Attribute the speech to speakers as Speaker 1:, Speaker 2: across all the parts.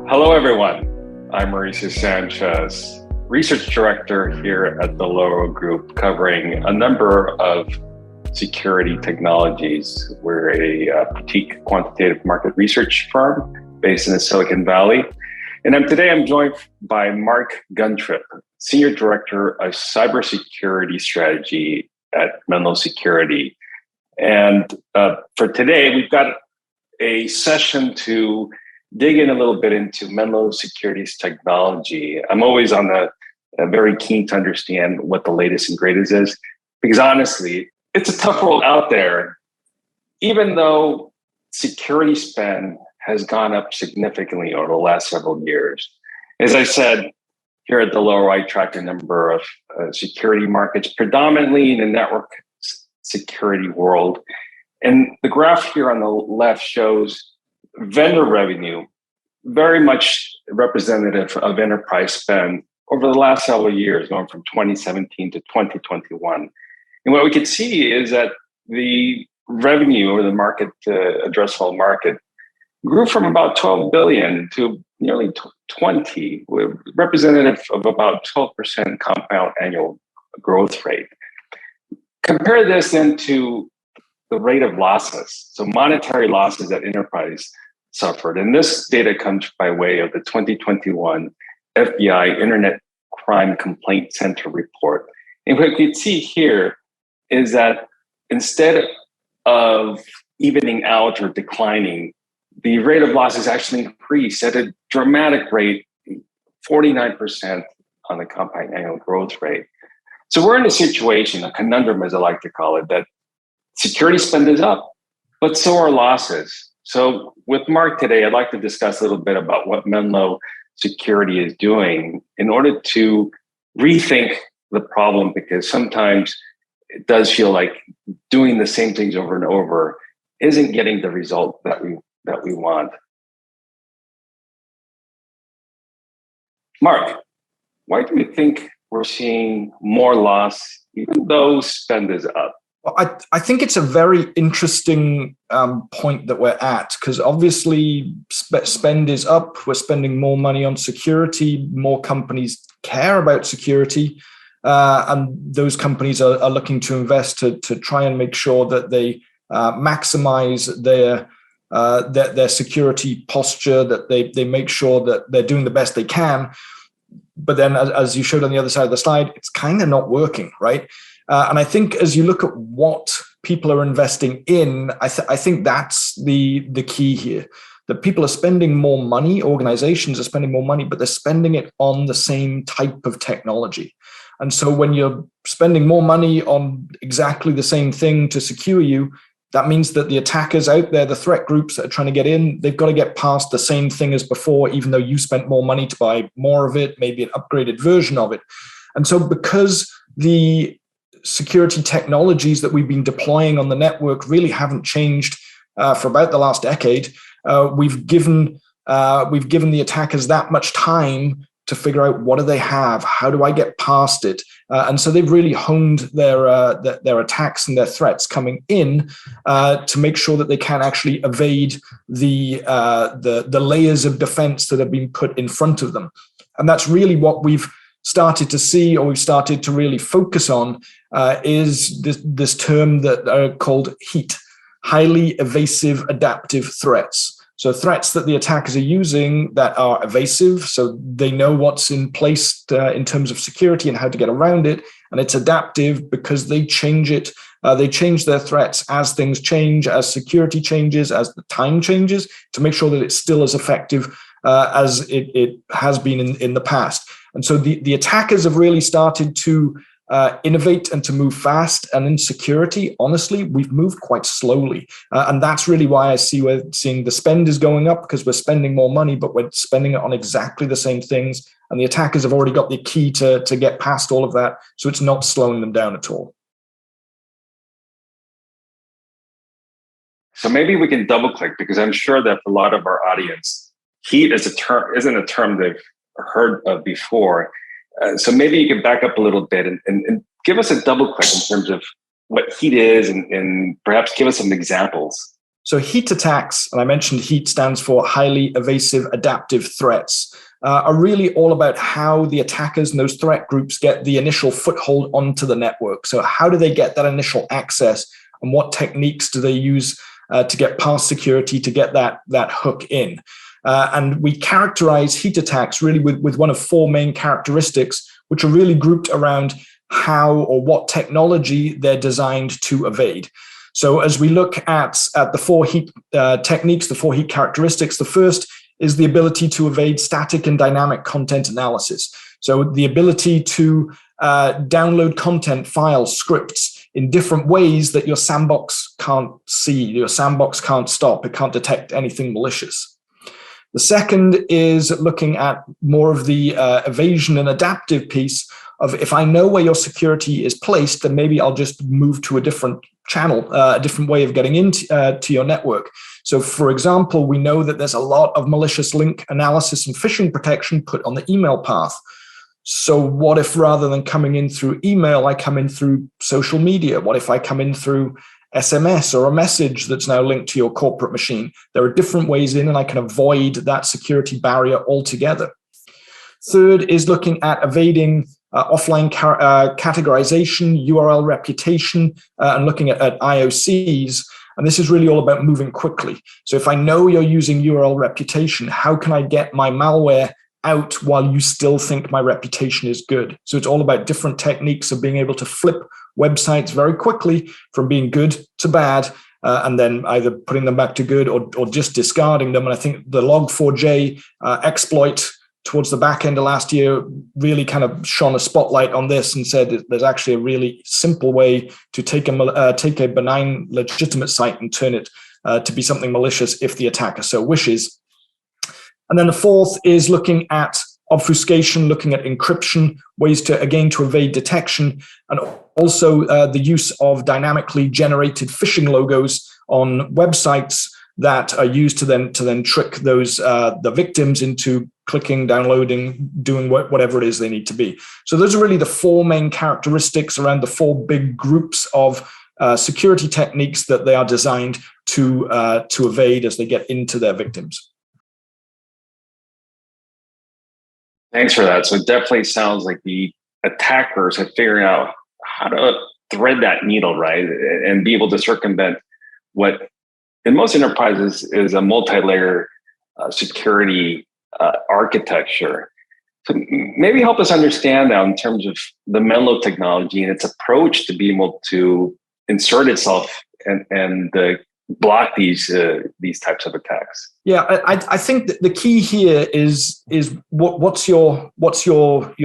Speaker 1: Hello, everyone. I'm Mauricio Sanchez, Research Director here at Dell'Oro Group, covering a number of security technologies. We're a boutique quantitative market research firm based in the Silicon Valley. And today I'm joined by Mark Guntrip, Senior Director of Cybersecurity Strategy at Menlo Security. And for today, we've got a session to dig in a little bit into Menlo Security's technology. I'm always very keen to understand what the latest and greatest is, because honestly, it's a tough world out there. Even though security spend has gone up significantly over the last several years. As I said, here at Dell'Oro, I track a number of security markets, predominantly in the network security world. And the graph here on the left shows vendor revenue, very much representative of enterprise spend over the last several years, going from 2017 to 2021. And what we could see is that the revenue or the market, addressable market, grew from about 12 billion to nearly 20, representative of about 12% compound annual growth rate. Compare this then to the rate of losses, so monetary losses that enterprise suffered. And this data comes by way of the 2021 FBI Internet Crime Complaint Center report. And what you can see here is that instead of evening out or declining, the rate of losses actually increased at a dramatic rate, 49% on the compound annual growth rate. So we're in a situation, a conundrum as I like to call it, that security spend is up, but so are losses. So with Mark today, I'd like to discuss a little bit about what Menlo Security is doing in order to rethink the problem, because sometimes it does feel like doing the same things over and over isn't getting the result that we want. Mark, why do you think we're seeing more loss even though spend is up?
Speaker 2: I think it's a very interesting point that we're at, because obviously spend is up. We're spending more money on security. More companies care about security. And those companies are looking to invest to try and make sure that they maximize their security posture, that they make sure that they're doing the best they can. But then, as you showed on the other side of the slide, it's kind of not working, right? And I think as you look at what people are investing in, I think that's the key here. That people are spending more money, organizations are spending more money, but they're spending it on the same type of technology. And so when you're spending more money on exactly the same thing to secure you, that means that the attackers out there, the threat groups that are trying to get in, they've got to get past the same thing as before, even though you spent more money to buy more of it, maybe an upgraded version of it. And so because the security technologies that we've been deploying on the network really haven't changed for about the last decade, we've given the attackers that much time to figure out what do they have, how do I get past it, and so they've really honed their attacks and their threats coming in to make sure that they can actually evade the layers of defense that have been put in front of them, and that's really what we've started to see, or we've started to really focus on, is this term that are called HEAT, Highly Evasive Adaptive Threats. So threats that the attackers are using that are evasive, so they know what's in place in terms of security and how to get around it, and it's adaptive because they change it. They change their threats as things change, as security changes, as the time changes, to make sure that it's still as effective as it has been in the past. And so the attackers have really started to innovate and to move fast. And in security, honestly, we've moved quite slowly. And that's really why we're seeing the spend is going up, because we're spending more money, but we're spending it on exactly the same things. And the attackers have already got the key to get past all of that. So it's not slowing them down at all.
Speaker 1: So maybe we can double click, because I'm sure that for a lot of our audience, heat isn't a term they've heard of before. So maybe you can back up a little bit and give us a double click in terms of what heat is, and perhaps give us some examples.
Speaker 2: So heat attacks, and I mentioned HEAT stands for Highly Evasive Adaptive Threats, are really all about how the attackers and those threat groups get the initial foothold onto the network. So how do they get that initial access, and what techniques do they use to get past security, to get that hook in? And we characterize heat attacks really with one of four main characteristics, which are really grouped around how or what technology they're designed to evade. So as we look at the four heat techniques, the four heat characteristics, the first is the ability to evade static and dynamic content analysis. So the ability to download content, files, scripts in different ways that your sandbox can't see, your sandbox can't stop, it can't detect anything malicious. The second is looking at more of the evasion and adaptive piece of, if I know where your security is placed, then maybe I'll just move to a different channel, a different way of getting into to your network. So for example, we know that there's a lot of malicious link analysis and phishing protection put on the email path. So what if rather than coming in through email, I come in through social media? What if I come in through SMS or a message that's now linked to your corporate machine? There are different ways in, and I can avoid that security barrier altogether. Third is looking at evading offline categorization, URL reputation, and looking at IOCs. And this is really all about moving quickly. So if I know you're using URL reputation, how can I get my malware out while you still think my reputation is good? So it's all about different techniques of being able to flip websites very quickly from being good to bad, and then either putting them back to good or just discarding them. And I think the Log4j exploit towards the back end of last year really kind of shone a spotlight on this and said that there's actually a really simple way to take a benign, legitimate site and turn it to be something malicious if the attacker so wishes. And then the fourth is looking at obfuscation, looking at encryption, ways to, again, to evade detection, and also the use of dynamically generated phishing logos on websites that are used to then trick those the victims into clicking, downloading, doing whatever it is they need to be. So those are really the four main characteristics around the four big groups of security techniques that they are designed to evade as they get into their victims.
Speaker 1: Thanks for that. So it definitely sounds like the attackers have figured out how to thread that needle, right? And be able to circumvent what in most enterprises is a multi-layer security architecture. So maybe help us understand now in terms of the Menlo technology and its approach to be able to insert itself and block these types of attacks.
Speaker 2: Yeah, I think that the key here is what's your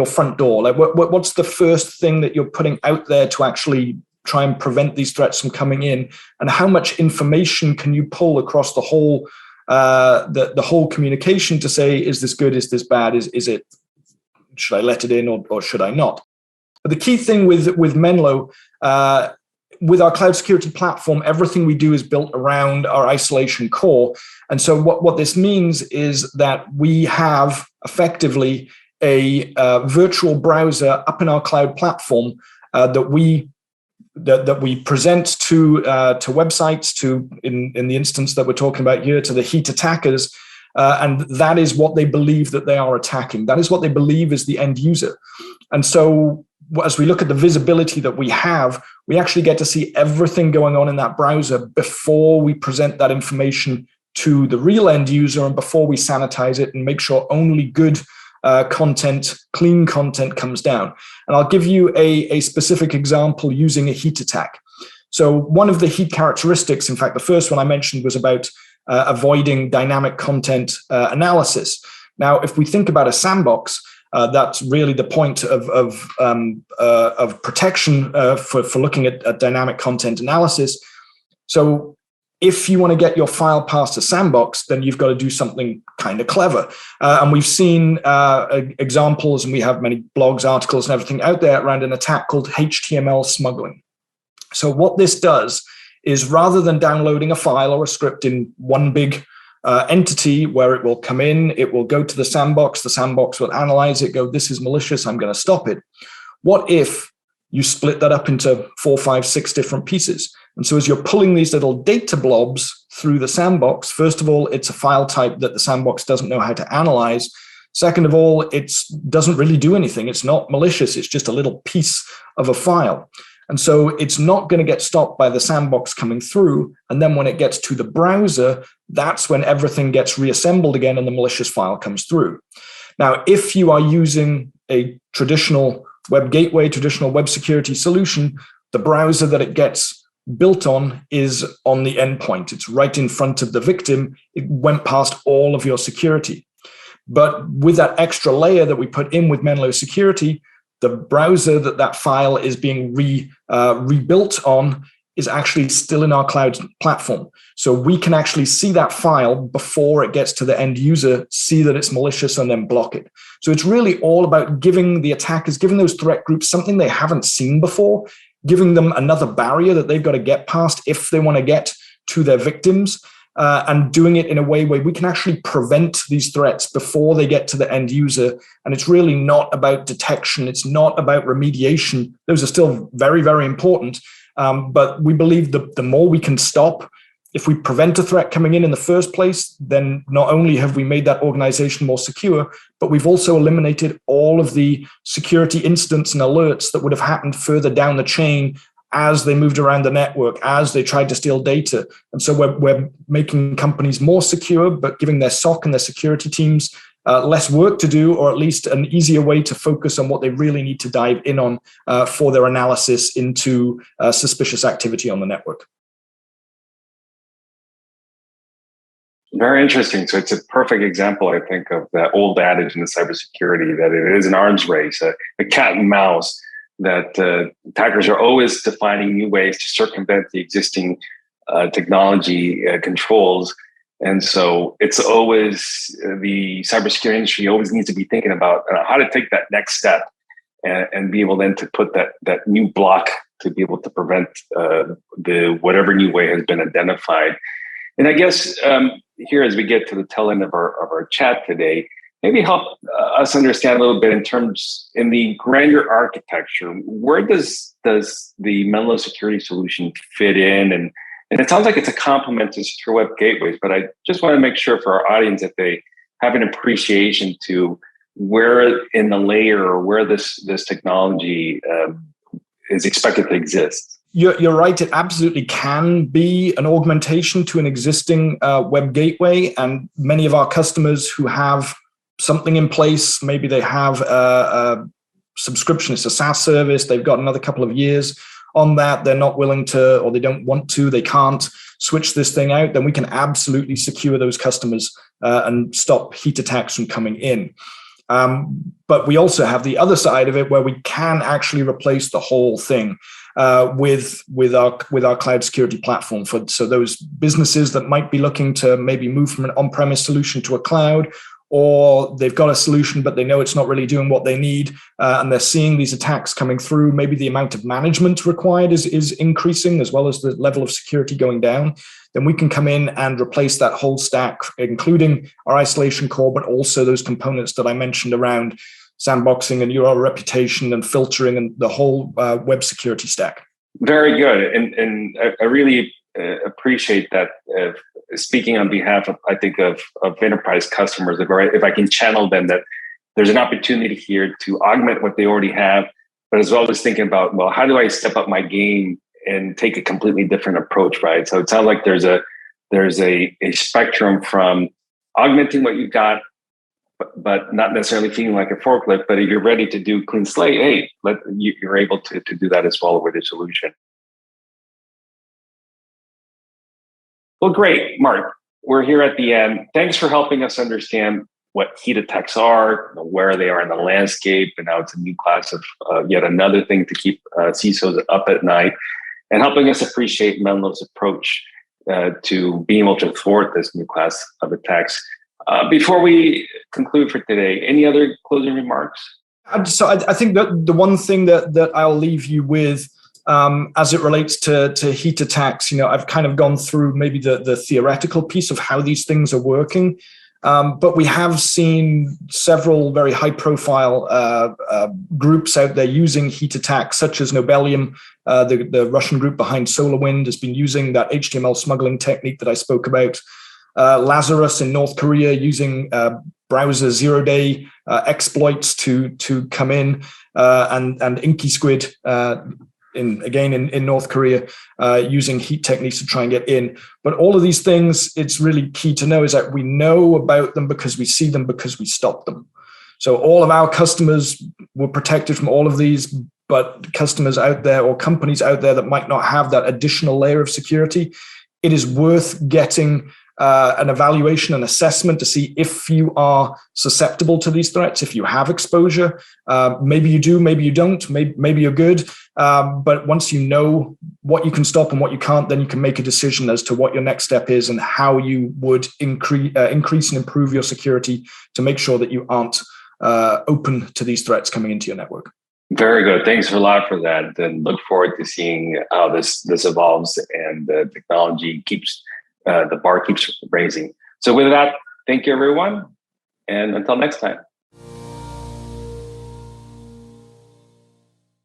Speaker 2: front door? Like what's the first thing that you're putting out there to actually try and prevent these threats from coming in, and how much information can you pull across the whole the whole communication to say, is this good, is this bad, is it, should I let it in or should I not? But the key thing with Menlo, with our cloud security platform, everything we do is built around our isolation core. And so what this means is that we have effectively a virtual browser up in our cloud platform that we present to websites, to in the instance that we're talking about here, to the heat attackers, and that is what they believe that they are attacking. That is what they believe is the end user. And so as we look at the visibility that we have, we actually get to see everything going on in that browser before we present that information to the real end user and before we sanitize it and make sure only good content, clean content comes down. And I'll give you a specific example using a heat attack. So one of the heat characteristics, in fact, the first one I mentioned was about avoiding dynamic content analysis. Now, if we think about a sandbox, that's really the point of protection for looking at dynamic content analysis. So if you want to get your file past a sandbox, then you've got to do something kind of clever. And we've seen examples, and we have many blogs, articles, and everything out there around an attack called HTML smuggling. So what this does is, rather than downloading a file or a script in one big entity where it will come in, it will go to the sandbox will analyze it, go, this is malicious, I'm going to stop it. What if you split that up into 4, 5, 6 different pieces? And so as you're pulling these little data blobs through the sandbox, first of all, it's a file type that the sandbox doesn't know how to analyze. Second of all, it doesn't really do anything. It's not malicious. It's just a little piece of a file. And so it's not going to get stopped by the sandbox coming through. And then when it gets to the browser, that's when everything gets reassembled again and the malicious file comes through. Now, if you are using a traditional web gateway, traditional web security solution, the browser that it gets built on is on the endpoint. It's right in front of the victim. It went past all of your security. But with that extra layer that we put in with Menlo Security, the browser that file is being rebuilt on is actually still in our cloud platform. So we can actually see that file before it gets to the end user, see that it's malicious, and then block it. So it's really all about giving the attackers, giving those threat groups something they haven't seen before, giving them another barrier that they've got to get past if they want to get to their victims, and doing it in a way where we can actually prevent these threats before they get to the end user. And it's really not about detection. It's not about remediation. Those are still very, very important. But we believe the more we can stop, if we prevent a threat coming in the first place, then not only have we made that organization more secure, but we've also eliminated all of the security incidents and alerts that would have happened further down the chain as they moved around the network, as they tried to steal data. And so we're making companies more secure, but giving their SOC and their security teams less work to do, or at least an easier way to focus on what they really need to dive in on for their analysis into suspicious activity on the network.
Speaker 1: Very interesting. So it's a perfect example, I think, of that old adage in the cybersecurity that it is an arms race, a cat and mouse, that attackers are always defining new ways to circumvent the existing technology controls. And so it's always, the cybersecurity industry always needs to be thinking about how to take that next step and be able then to put that new block to be able to prevent the whatever new way has been identified. And I guess here, as we get to the tail end of our chat today, maybe help us understand a little bit in the grander architecture. Where does the Menlo security solution fit in? And it sounds like it's a complement to secure web gateways, but I just want to make sure for our audience that they have an appreciation to where in the layer or where this technology is expected to exist.
Speaker 2: You're right. It absolutely can be an augmentation to an existing web gateway. And many of our customers who have something in place, maybe they have a subscription, it's a SaaS service, they've got another couple of years on that, they're not willing to, or they don't want to, they can't switch this thing out, then we can absolutely secure those customers and stop heat attacks from coming in. But we also have the other side of it where we can actually replace the whole thing with our cloud security platform. So those businesses that might be looking to maybe move from an on-premise solution to a cloud, or they've got a solution, but they know it's not really doing what they need, and they're seeing these attacks coming through. Maybe the amount of management required is increasing, as well as the level of security going down. Then we can come in and replace that whole stack, including our isolation core, but also those components that I mentioned around sandboxing and URL reputation and filtering and the whole web security stack. Very
Speaker 1: good. And I really appreciate that. Speaking on behalf of, I think, of enterprise customers, if I can channel them, that there's an opportunity here to augment what they already have, but as well as thinking about, well, how do I step up my game and take a completely different approach, right? So it sounds like there's a spectrum from augmenting what you've got, but not necessarily feeling like a forklift. But if you're ready to do clean slate, hey, you're able to do that as well with a solution. Well, great, Mark. We're here at the end. Thanks for helping us understand what heat attacks are, where they are in the landscape, and now it's a new class of yet another thing to keep CISOs up at night, and helping us appreciate Menlo's approach to being able to thwart this new class of attacks. Before we conclude for today, any other closing remarks?
Speaker 2: So I think that the one thing that I'll leave you with, as it relates to heat attacks, I've kind of gone through maybe the theoretical piece of how these things are working. But we have seen several very high-profile groups out there using heat attacks, such as Nobelium, the Russian group behind SolarWind, has been using that HTML smuggling technique that I spoke about. Lazarus in North Korea using browser zero-day exploits to come in, and Inky Squid in North Korea, using heat techniques to try and get in. But all of these things, it's really key to know is that we know about them because we see them, because we stop them. So all of our customers were protected from all of these, but customers out there or companies out there that might not have that additional layer of security, it is worth getting an evaluation and assessment to see if you are susceptible to these threats, if you have exposure. Maybe you do, maybe you don't, maybe you're good. But once you know what you can stop and what you can't, then you can make a decision as to what your next step is and how you would increase and improve your security to make sure that you aren't open to these threats coming into your network.
Speaker 1: Very good. Thanks a lot for that. And look forward to seeing how this evolves and the technology keeps the bar keeps raising. So with that, thank you, everyone. And until next time.